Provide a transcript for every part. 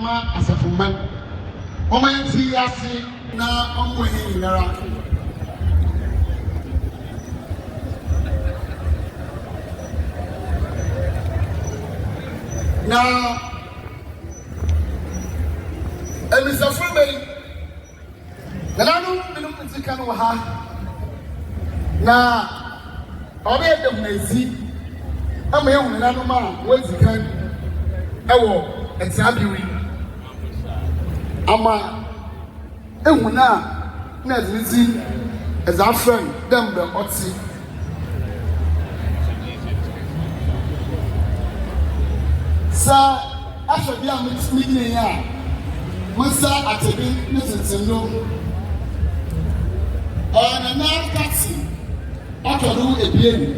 ma Asafo man. Oman ti ase na omwe hinara. Na emisafo bey nanu minum tika no ha na obe dem nazi ama ehun nanu ma wazikan ewo exabiwi ama ehun na zizi ezafren dem be oti sa afọ bia mitini ya Musa atebi nitintino ona na taxi otoru ebieni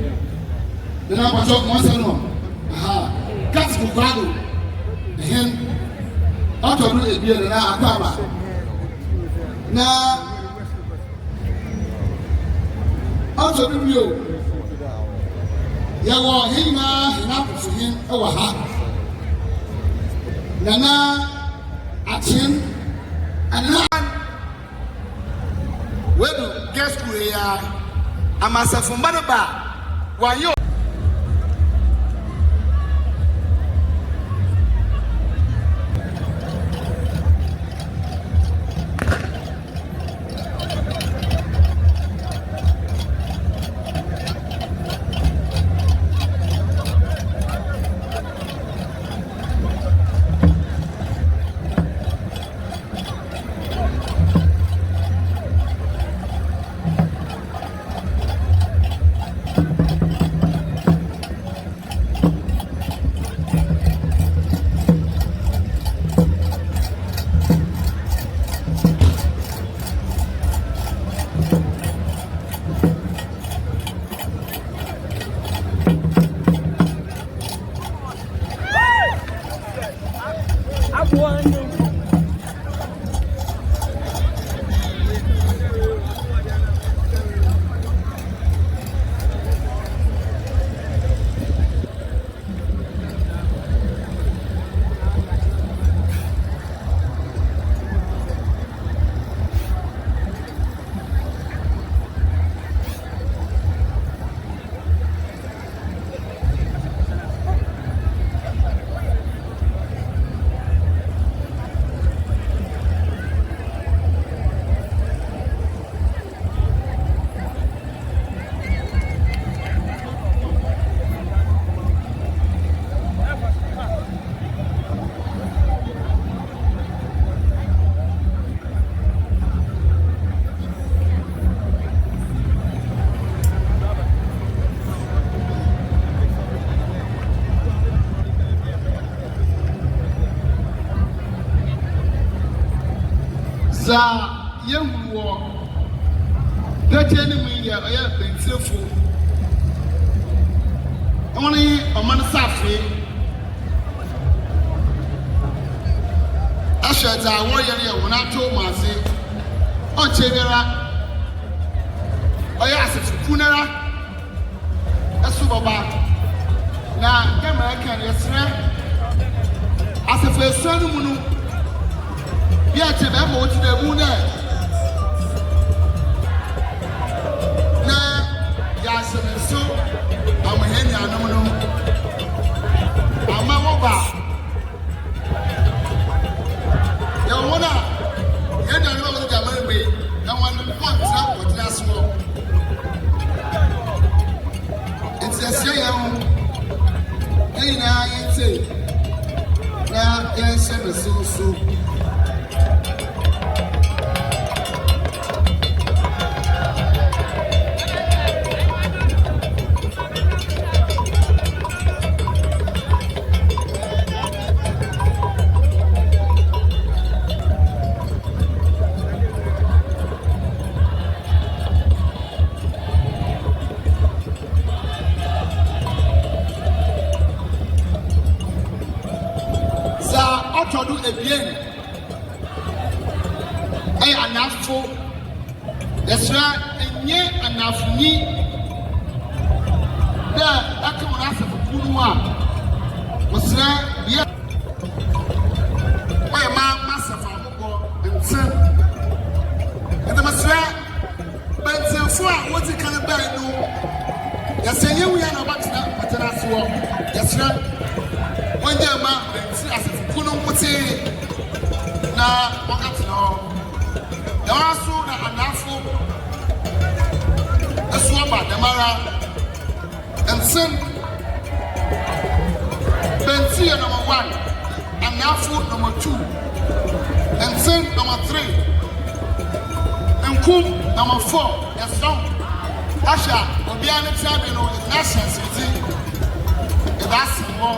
na kwacho Musa no taxi ku kwado hen otoru ebieni na akwaba na otoru bio yawo hinma hinapusu hin ewa ha Nana Achin and Nan Wedu guess who we are Asafo Manaba why you Za yewo deteni mu ya oya bentifo oni oman safi ashata wo yere ya wona to maze o chegara oya asifunara asu baba na kama kan yesre Asafo esanu mu no ya chebe mo ti de mu na ya so amahenya anum no ama mo ba ya wona ya na no go jamare be na wan kontra kontra so it's a say ya na yete na ya se so Otodu ebien anafo yesra enye anafuni da akamuna Asafo kunu a wasra bia nyinaa wɔkate no ɛwɔ so na anafo ɛso aba dɛmara nsen bɛnti yɛ number 1 anafo number 2 nsen number 3 nkum number 4 yɛsɔn ahyɛ obiara ne tia bi no ɛna hyɛ nsɛnti ɛda ase hɔ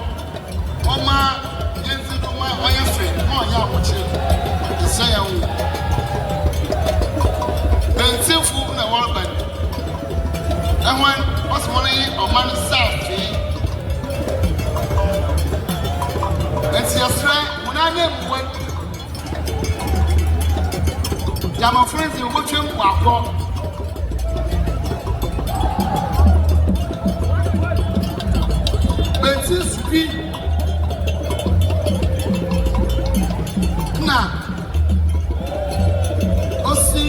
ɔma yɛnti do ma ɔyɛ fɛ ma ɔyɛ ahokyere ɛsɛ yɛn wo bɛntifo na wɔreba ɛhwan ɔsɛ wɔn yi ɔma no saafee ɛnti yɛsrɛ wɔn anya mmuwe yamafo nti wɔbɛtwa mu akɔ bɛnti supi na osi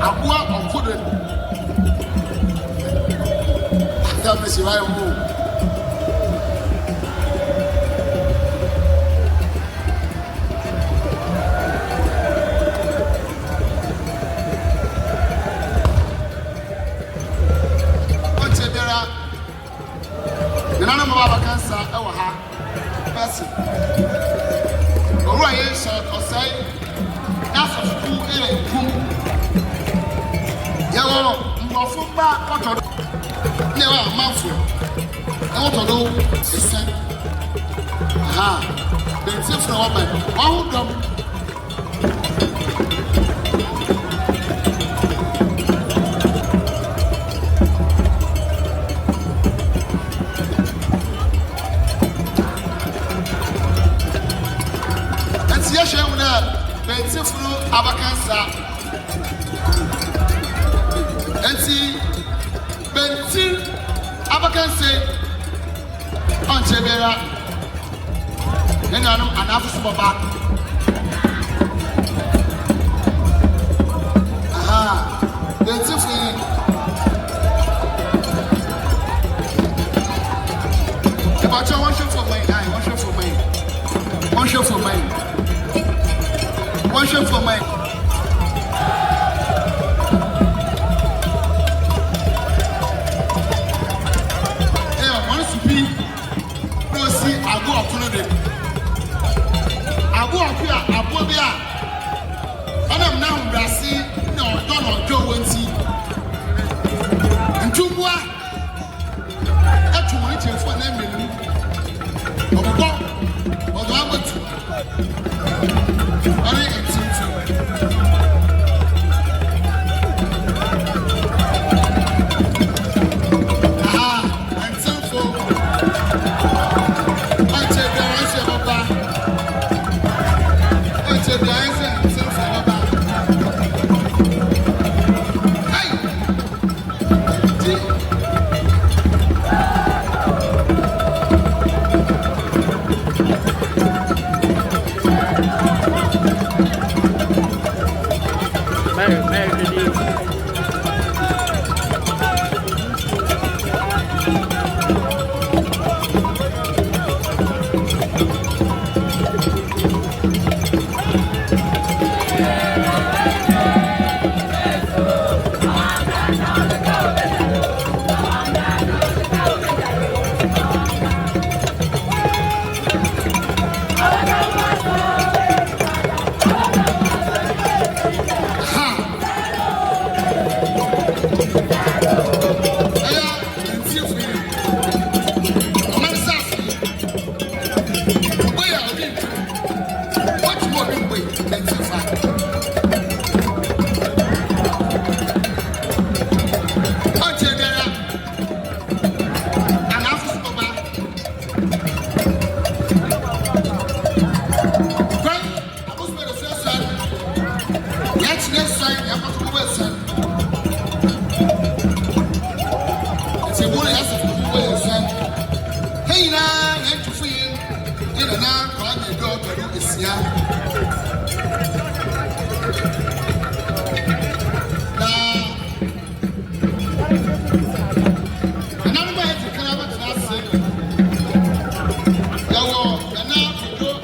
aboa ɔkodo ata mesi wa ewu ɔtɛ biara nana mo baba kansa ɛwɔ ha pɛsi owurɔ yɛ hyɛ ɔsɛe n'asɔfo ɛyɛ nkum yɛwɔ nkurɔfo ba kɔtɔ do ne ɛwɔ amanfo ɛwɔ tɔ do esɛ bɛntifo na wɔbɛn wɔn ho dɔm yɛhwɛ mu dɛ bɛntifo no abakansa enti bɛnti abakanse ɔnkyɛ biara ne nuanom anafo so bɔba bɛntifo yi ɛbɛkyɛ wɔnhwɛ fɔmai wɔnhwɛ fɔmai wɔnhwɛ fɔmai one shot for my one supi no see ago okuno de ago okua abo bia anam na humbrasi na odo na ojo wonti ntumbua etumo ichefo na melu obobo odo abatu Ari extinction.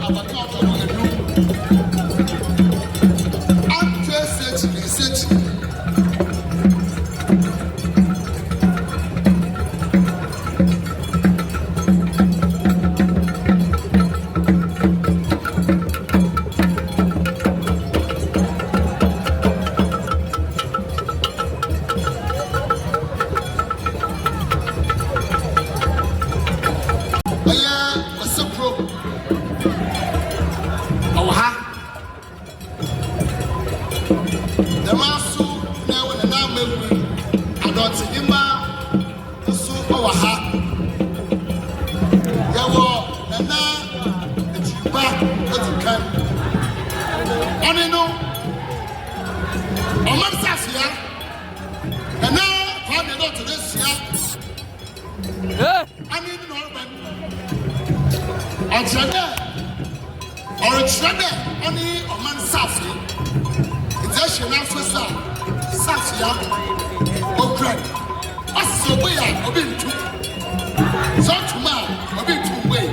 Abakɔ The masu now and now maybe I don't see him so Oguaa. There were and now it's back as you can. Only no Oman Safia and now find it out to this year. I need an organ. Or only Oman Safia. It's a Safia, Oguaa. What's the way I've been to? So tomorrow, I've been to way.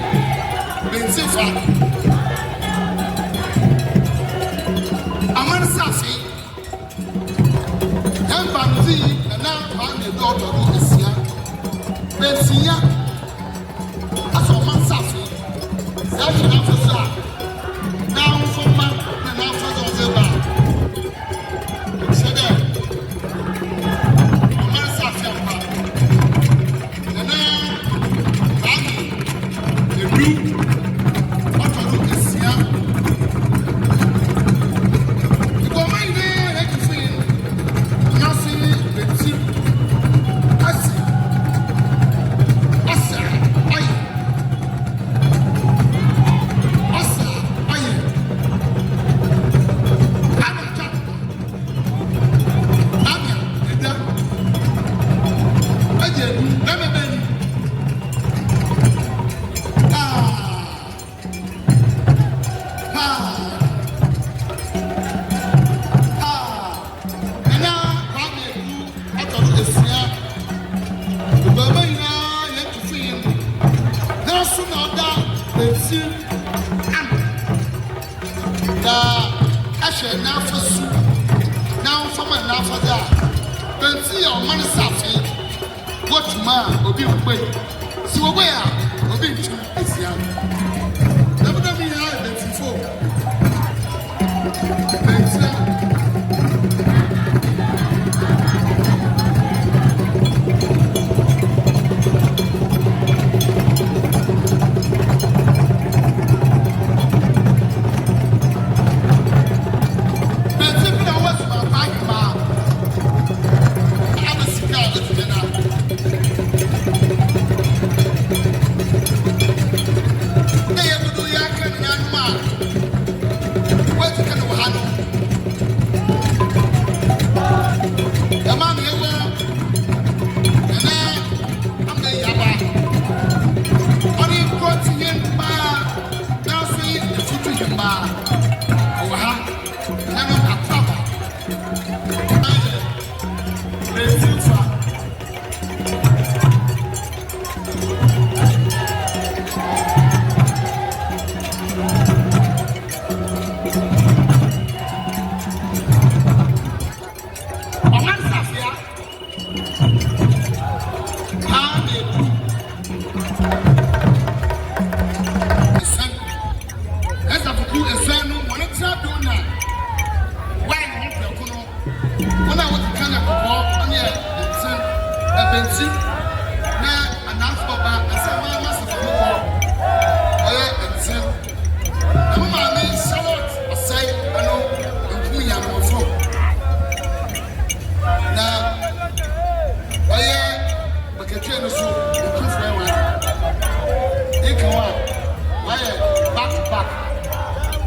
Been so far. I'm on Safi. I'm Bamzi, and now I'm the daughter of Bessia. Bessia. That's all man Safi. That's enough for Sa. Now for man, and after the bar. Now, from an after that, don't see your money Safi. What tomorrow will be away. So, where will be to this young? Never know me, I have before.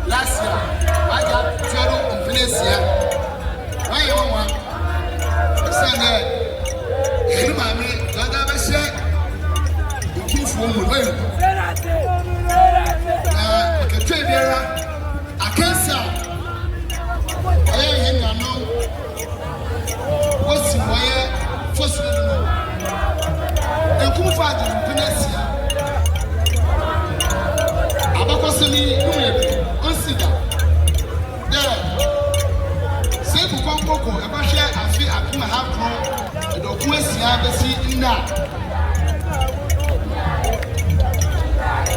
Last year, I got zero in place here. Why you want? I said, "Hey, mommy, don't ever say you keep from the way." I can tell you, I can't say. I ain't know what's in my ear. First, and come for the place here. Abakosemi, consider there. Say for Congo, a share and feel I come have grown. The question I see in that.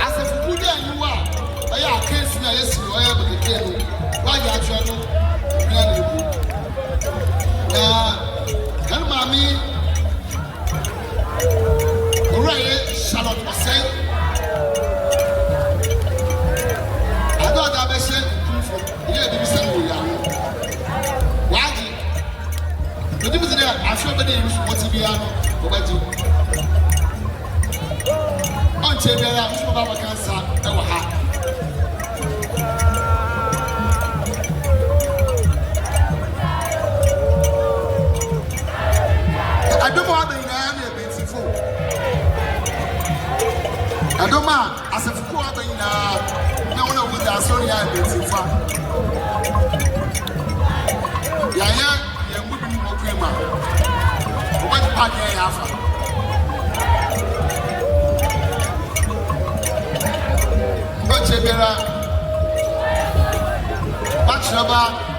As a good you are, I can't see a yes, you are able to tell you why you are traveling. Can mommy, right, Charlotte was saying. Etifa. Yaya yemudu mokwema. What part ya yafa? Ochebera. Bachelor.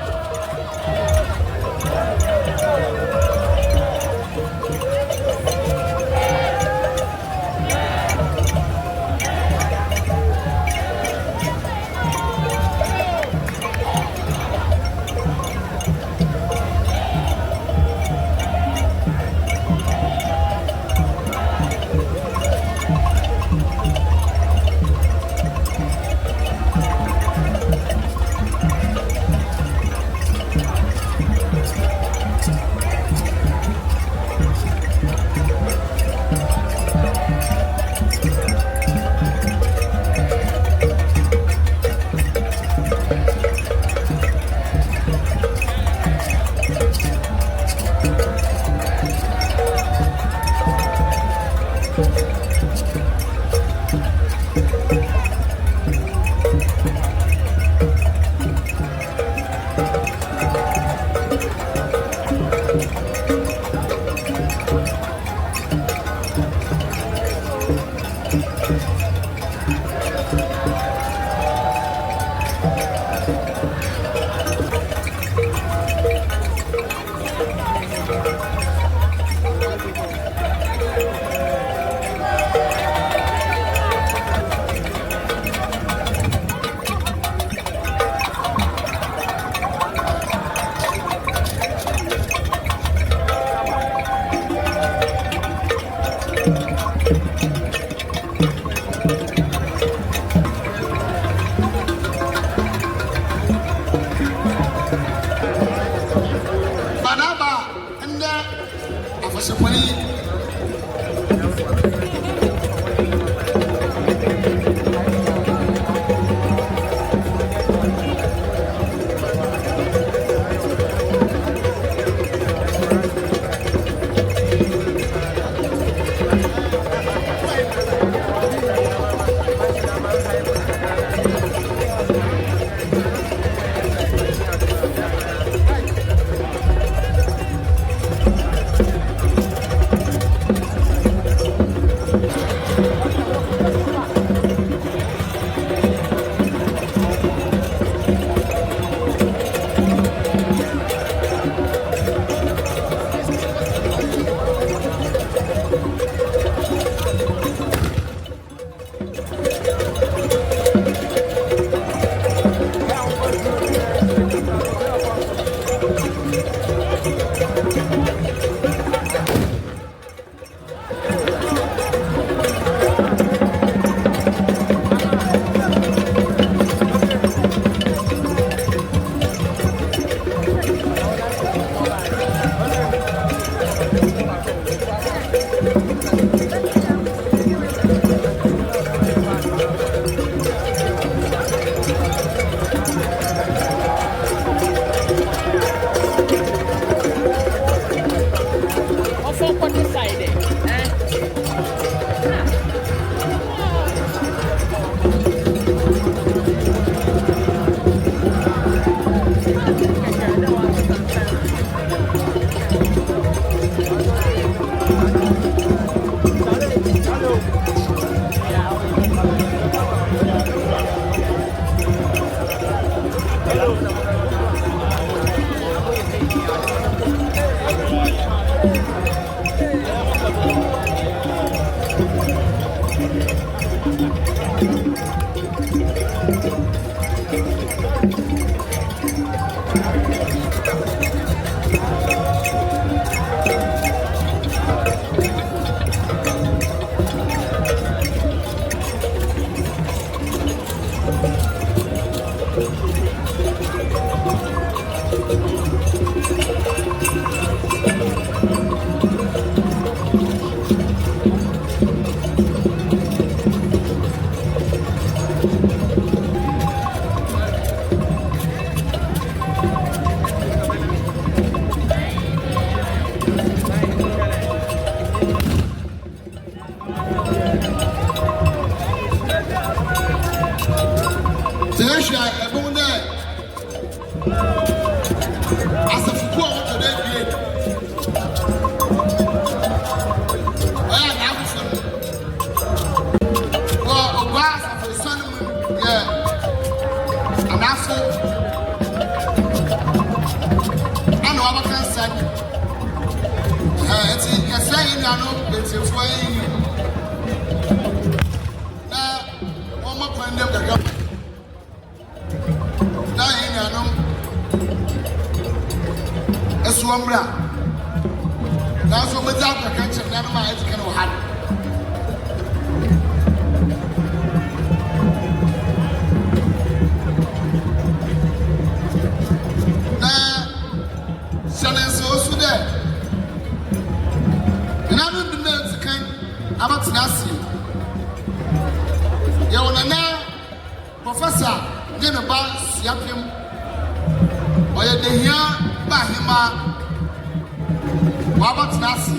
ne Asafo ko wo to dey bie oya na afo wo Oguaa Asafo sanu mu ye anafo ana wa baka san eti yesa yi na no betifo yi na wo mo kwande gaga na yi na no esuomra na so me za ka kanche na ma eti kana wo ha na sanenso osu de na no demand kan abatinasi ye wona na professor Jene ba siapim oye dehia ba hima wa batinasi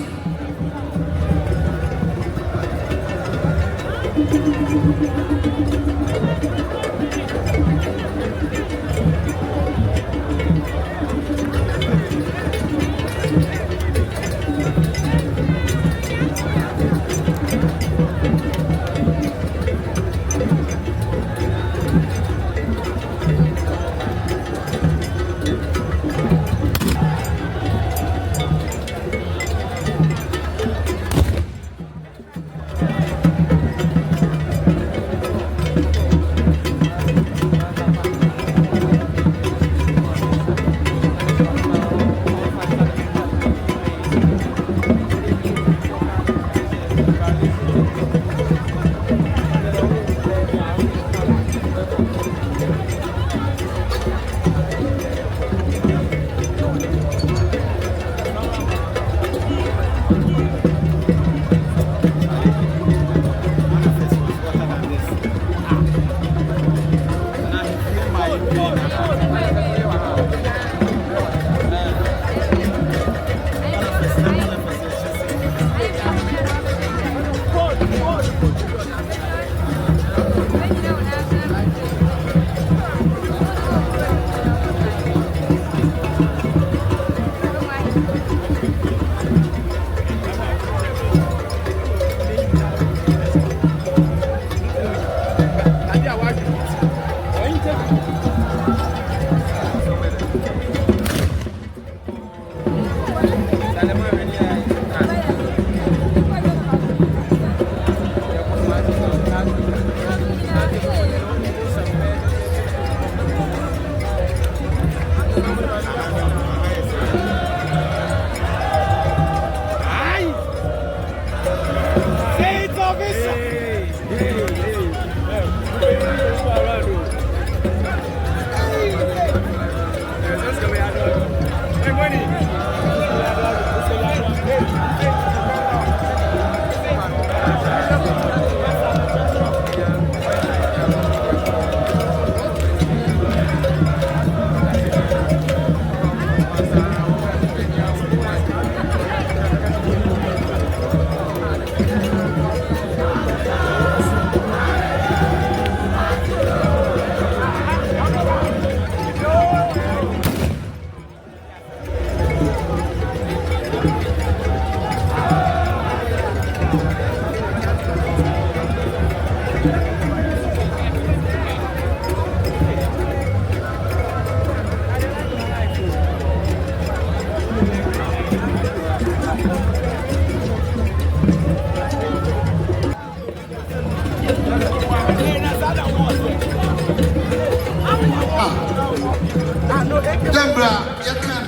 Dembra yakan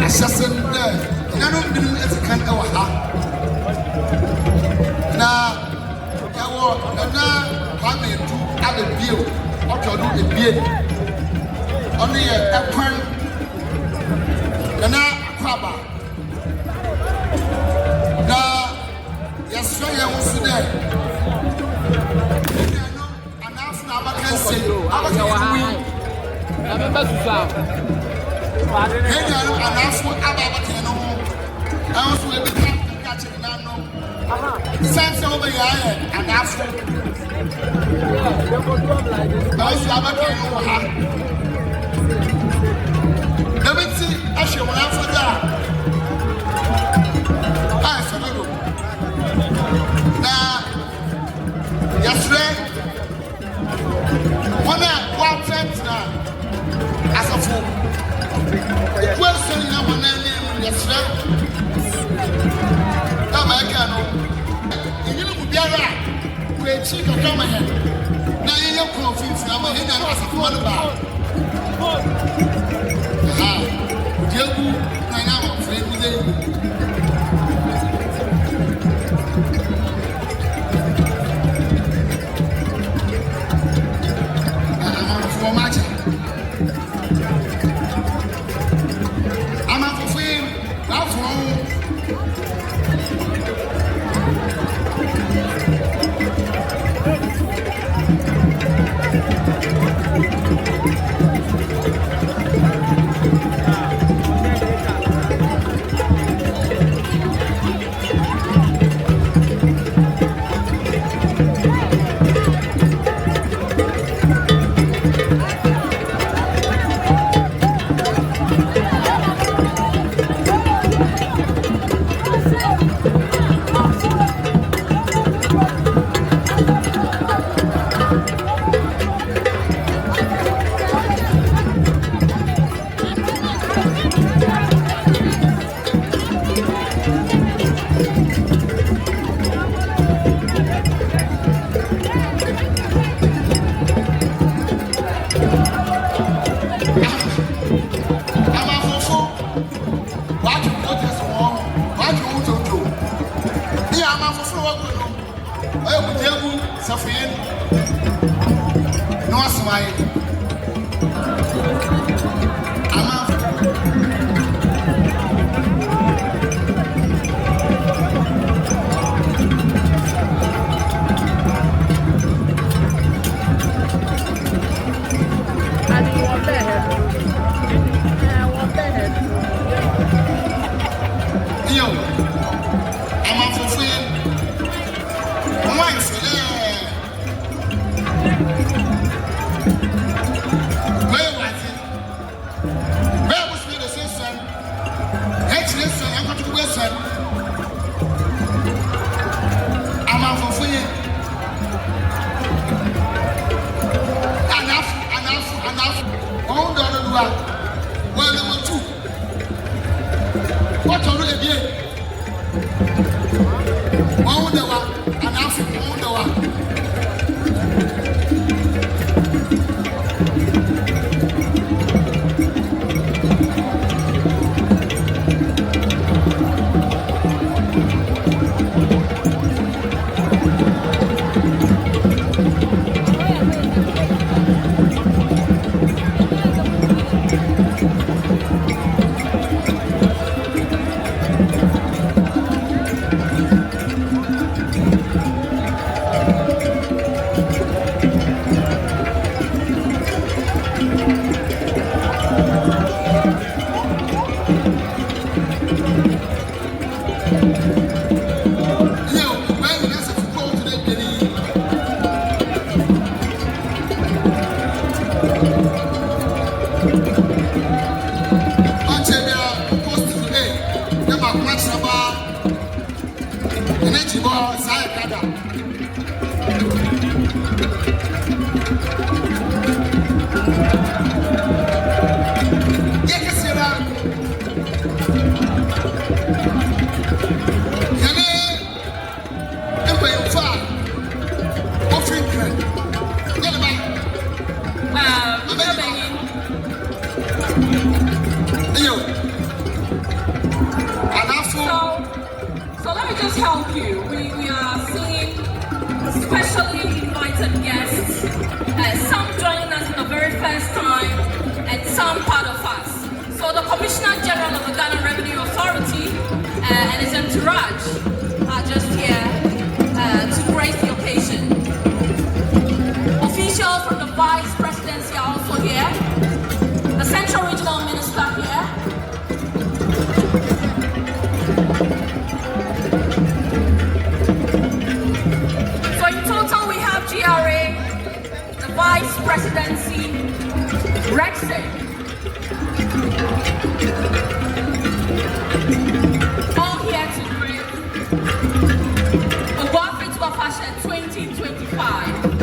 asasen de nanom dim etikan ewa ha na yawo na pametu ade bio otodo ebie ono ye ekwan na akwaba na yasro ye wusu de anafu na abakanse abakanse na memba susa hey, I'm not for about no. I also will be catching now. Sense over here and after. Those are the let me see. I should have for that. I said, now, yesterday, when I walked in now, Asafo, question in my name yesterday. Come again, you know, be a rat. Great chicken come ahead. Now you're confused. I'm a hidden Asafo about. Diego, I am afraid with you. I'm for match. I'm for fame. That's wrong. Rexy. All here to greet Oguaa Fetu Afahye 2025.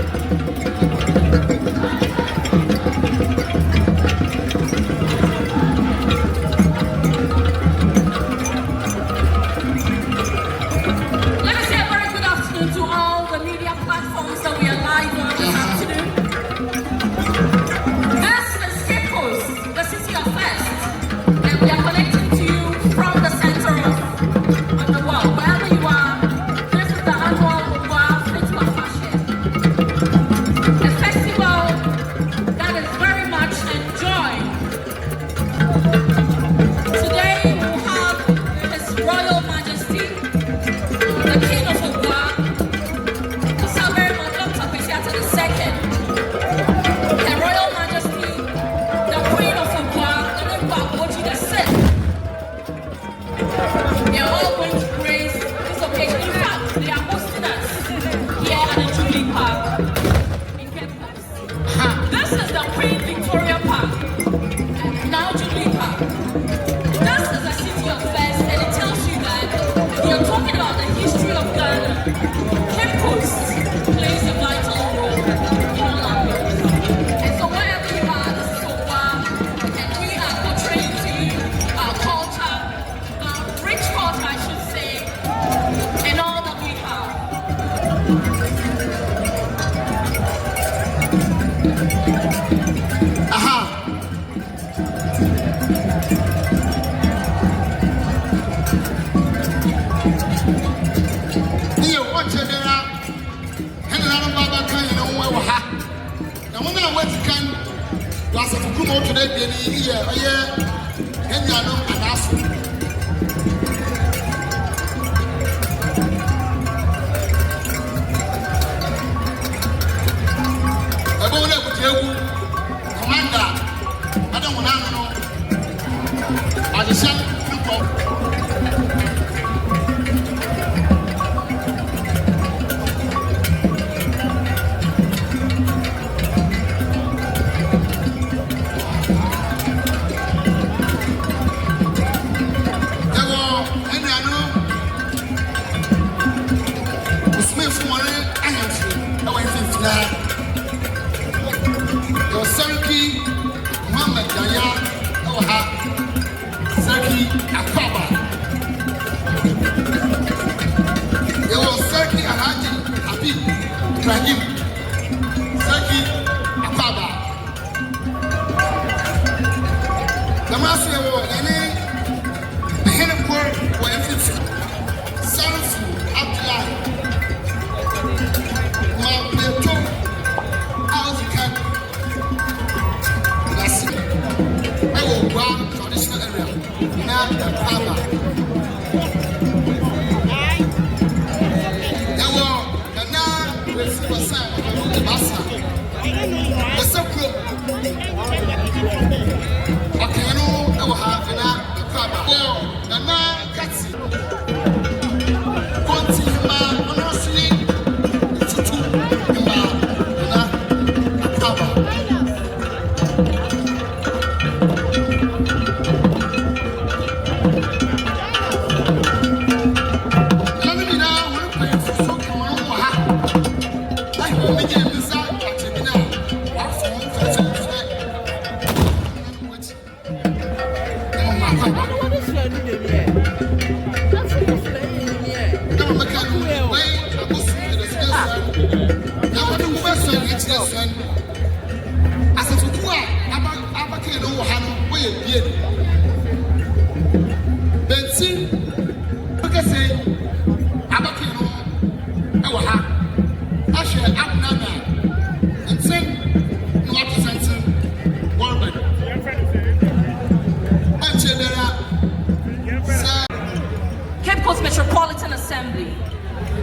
Metropolitan Assembly,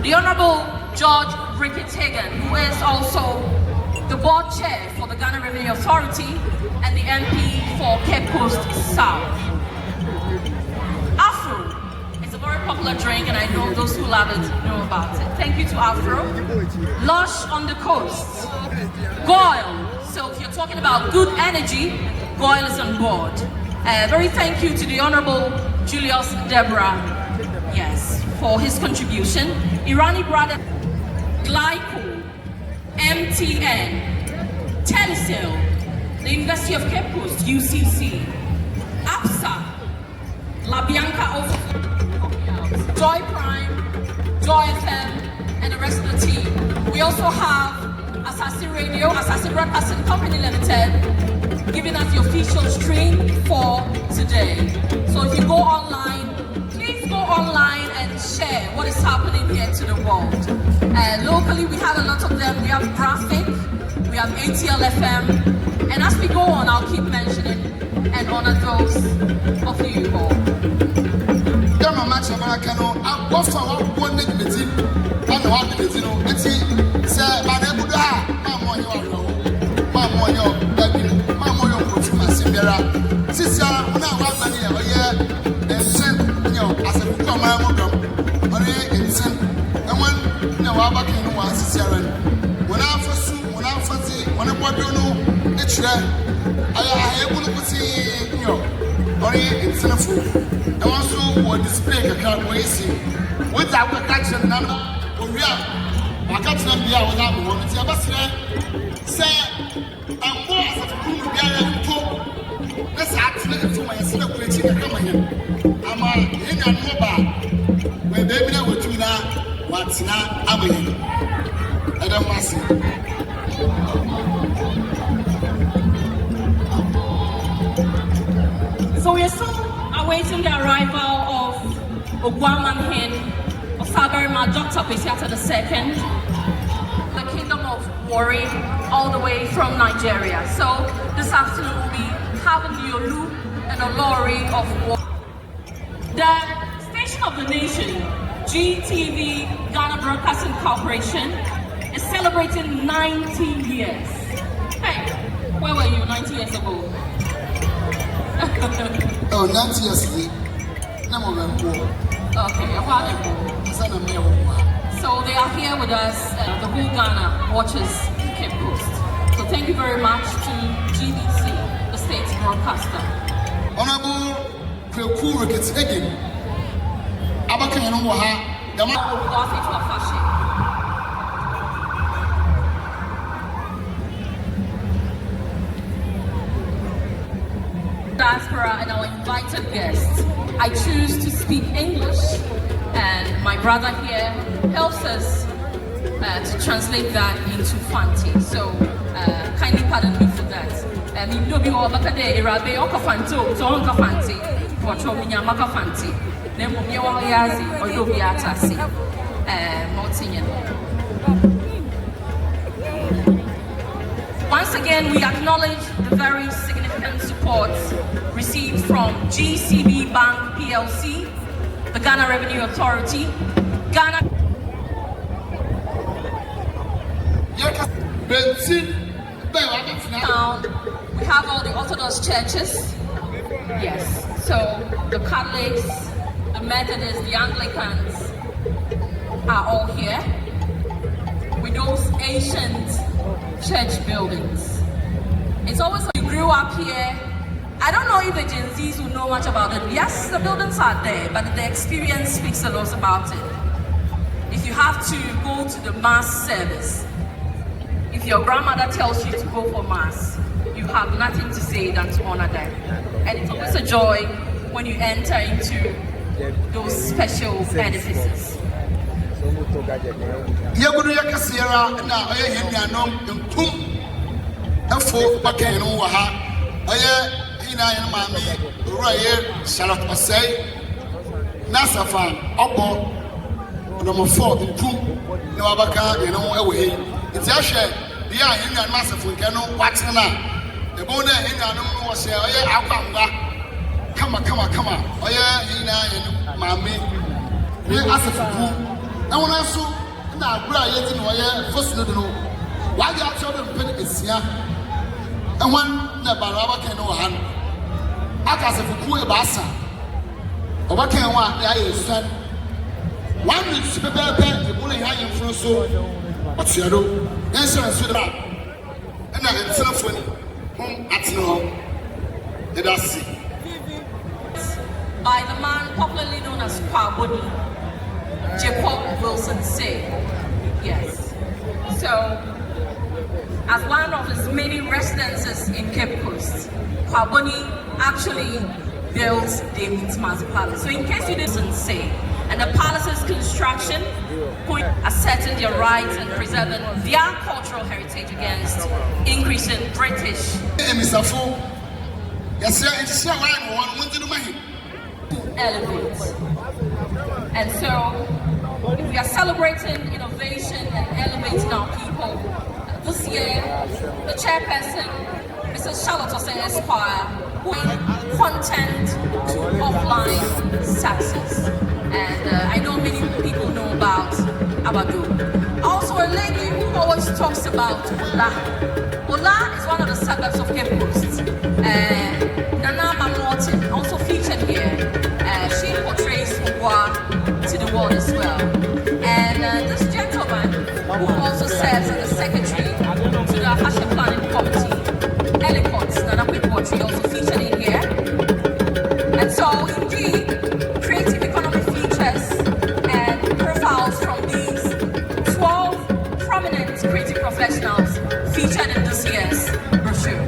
the Honorable George Rickett-Hagan, who is also the board chair for the Ghana Revenue Authority and the MP for Cape Coast South. Afro is a very popular drink, and I know those who love it know about it. Thank you to Afro. Lush on the coast, Goyle, So if you're talking about good energy, Goyle is on board. Very thank you to the Honorable Julius Deborah, yes, for his contribution. Irani Brother, Glyco, MTN, Telecel, the University of Cape Coast, UCC, APSA, La Bianca of Joy Prime, Joy FM, and the rest of the team. We also have Asafo Radio, Asafo Broadcasting Company Limited, giving us the official stream for today. So if you go online, please go online and share what is happening here to the world. Locally, we have a lot of them. We have Graphic, we have ATL FM, and as we go on, I'll keep mentioning and honor those of you all. I also will display a car with our catching number. We are catching up here without one. It's a say, I'm more as a cool guy. Let's actually to my celebrity. I'm in a mobile. When they be with you now, what's now? I'm in. I don't want to see. So we are still awaiting the arrival of Oguaa Manhin of Sagarima, Dr. Besiata II, the Kingdom of Warri, all the way from Nigeria. So this afternoon we'll be having the Olu and Olori of Warri. The station of the nation, GTV, Ghana Broadcasting Corporation, is celebrating 90 years. Hey, where were you 90 years ago? Oh, 90 years ago. Okay, so they are here with us, the whole Ghana watches Cape Coast. So thank you very much to GBC, the state's broadcaster. Honorable Fetu again. Abakan no ha. Oguaa to Afahye. Diaspora and our invited guests. I choose to speak English, and my brother here helps us to translate that into Fanti. So kindly pardon me for that. You know, we are back there. Irabe onka Fanto, so onka Fanti. For Chominya maka Fanti. Nemo miwa yazi oyobi atasi. Once again, we acknowledge the very significant support received from GCB Bank PLC, the Ghana Revenue Authority, Ghana. We have all the Orthodox churches. Yes, so the Catholics, the Methodists, the Anglicans are all here with those ancient church buildings. It's always like you grew up here. I don't know if the Gen Zs will know much about it. Yes, the buildings are there, but the experience speaks a lot about it. If you have to go to the mass service, if your grandmother tells you to go for mass, you have nothing to say than to honor them. And it's always a joy when you enter into those special edifices. Come on. Oh yeah, mommy. Asafo. I want to na bra yeti no ye first no no. Why you actually pen esia? And one na baraba kan no han. Akasafo ku e ba asa. Oba kan wa ya ye san. 1 minute to prepare e bulu ya yin fun so. Otiado. Then so da. and I am telephone home at no. Did I see? By the man popularly known as Kwaboni, Jacob Wilson say. Yes. So, as one of his many residences in Cape Coast, Kwaboni actually built David's Palace. So in case you didn't say, and the palace's construction asserting their rights and preserving their cultural heritage against increasing British. Asafo, yes, sir, elevate. And so we are celebrating innovation and elevating our people. This year, the chairperson, Mrs. Charlotte Osei Esquire, who content to offline success. And I know many people know about Abadu. Also a lady who always talks about Ola. Ola is one of the suburbs of Cape Coast. Nana Mamorton, also featured here. She portrays Oguaa to the world as well. And this gentleman, who also serves as the secretary to the Afahye Planning Committee, Eloquence, Nana Poetry, also featured in here. And so, indeed, creative economy features and profiles from these 12 prominent creative professionals featured in this year's brochure.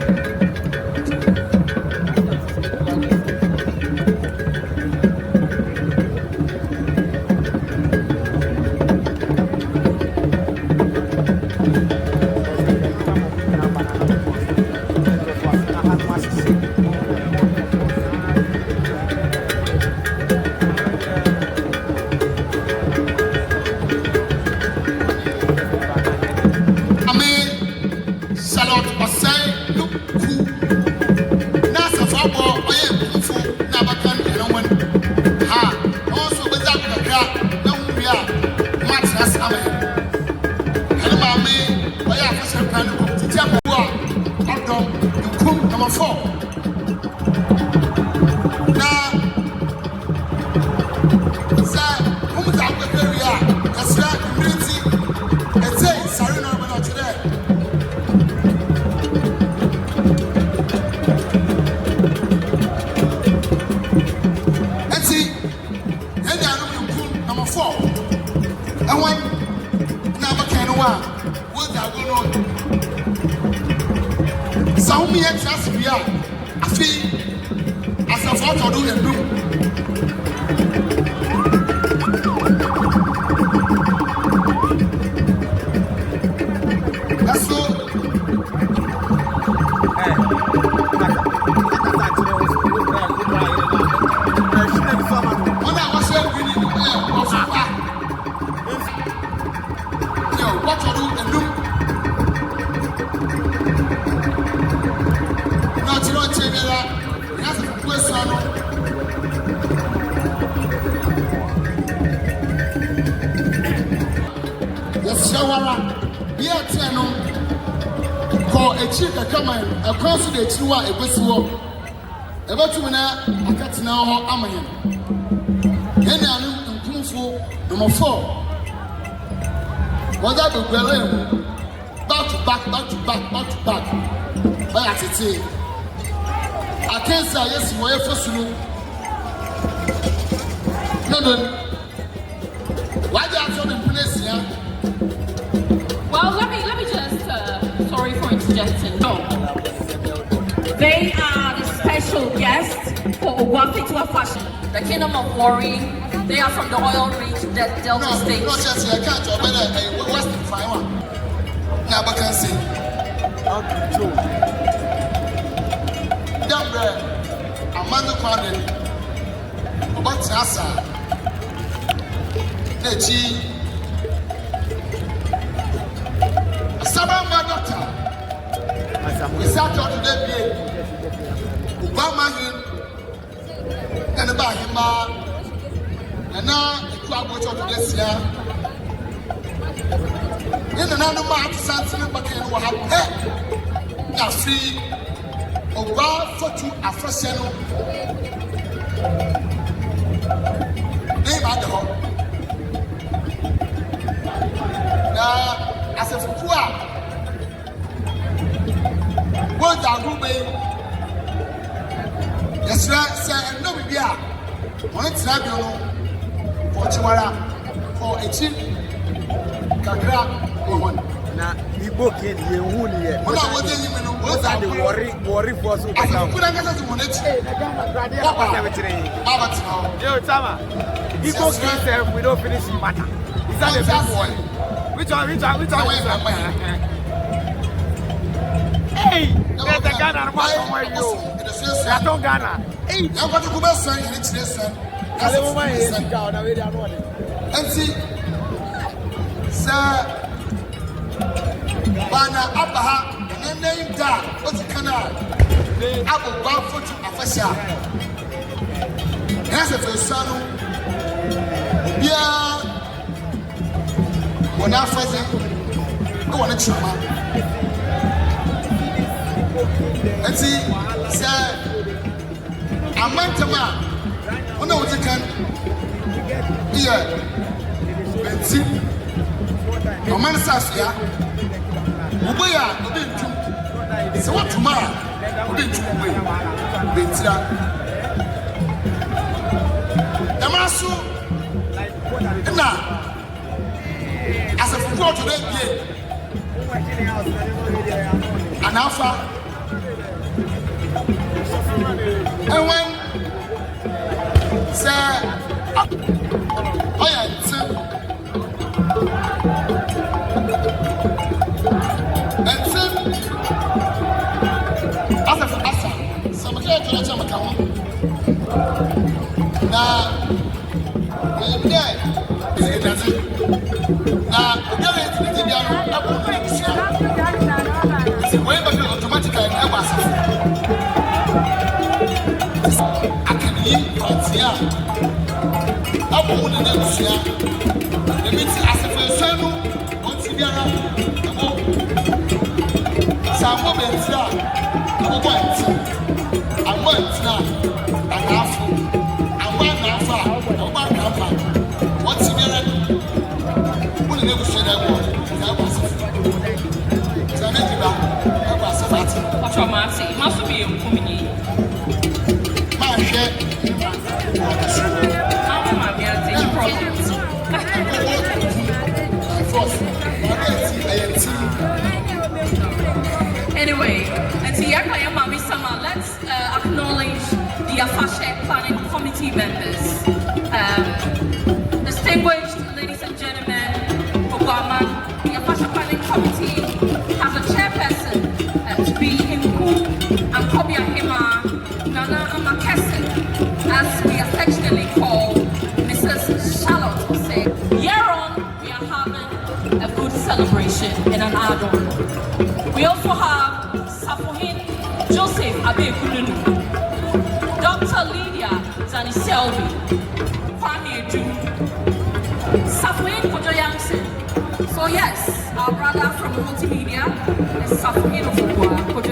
Asafo to do the do. That's so. Across the Chua, a whistle. About to now, I got to know how I'm in. Then I'm in number 4. What that will be back to back, back to back, back to back. But I say, I can't say yes, you were first to know. No. Why do you have some place here? Well, let me just, sorry for interjecting. No. They are the special guests for Oguaa Fetu fashion, the Kingdom of Warri. They are from the oil rich Delta State. No, just I can't talk about a Western fire. Now, I can see. Young girl, Amanda Condon, about Sasa, Nechi, Sabah, doctor. We sat out today. Obama and about him, and now the crowd watch out to this year. In another month, something about what happened. Now, free Oguaa Fetu Afahye. Name at the home. Now, as a What are you doing? Yes, sir. No, we are. One time, you know, for Chimara, for a chip, Kakra, or one. Now, you book it, you won't hear. What are the worry for so I put a gas on it. Yo, Tama, you book yourself, we don't finish the matter. Is that the best one? Which one? Hey, there's a Ghana somewhere you. That's not Ghana. Hey, I'm going to go back and it's this son. And see, sir, Bana Abaha, and name that, what's the canal? Apple Bound Fetu Afahye. That's a first son. Yeah, when I first go on a chama. And see, sir, I'm meant to man. When I was a can, yeah, and see, no man says, yeah, we are a bit too. So what tomorrow? A bit too way. The master, now, as a football today, an alpha. And when, sir, oh yeah, sir, and sir, Asafo, some of you to come now, yeah, it doesn't. Now, the way automatically, I can eat from here. I won't let them see. The means Asafo son, what's the other? Some moments now, I want now, and half. I want half. What's the other? Wouldn't never say that word. That was it. So I make it back. That was it. What's your mercy? Must be a comedy. Anyway, and let's acknowledge the Afahye Planning Committee members. Distinguished ladies and gentlemen, Oguaa, the Afahye Planning Committee has a chairperson to be Hinku and Kobia Hema Nana Amakese, as we affectionately call Mrs. Charlotte Ose. Year on, we are having a good celebration in an add-on. We also have Safohin Joseph Abekununu, Dr. Lydia Zani Selby, Kwame Edu, Safohin Kojo Yankson. So yes, our brother from multimedia is Safohin of Oguaa.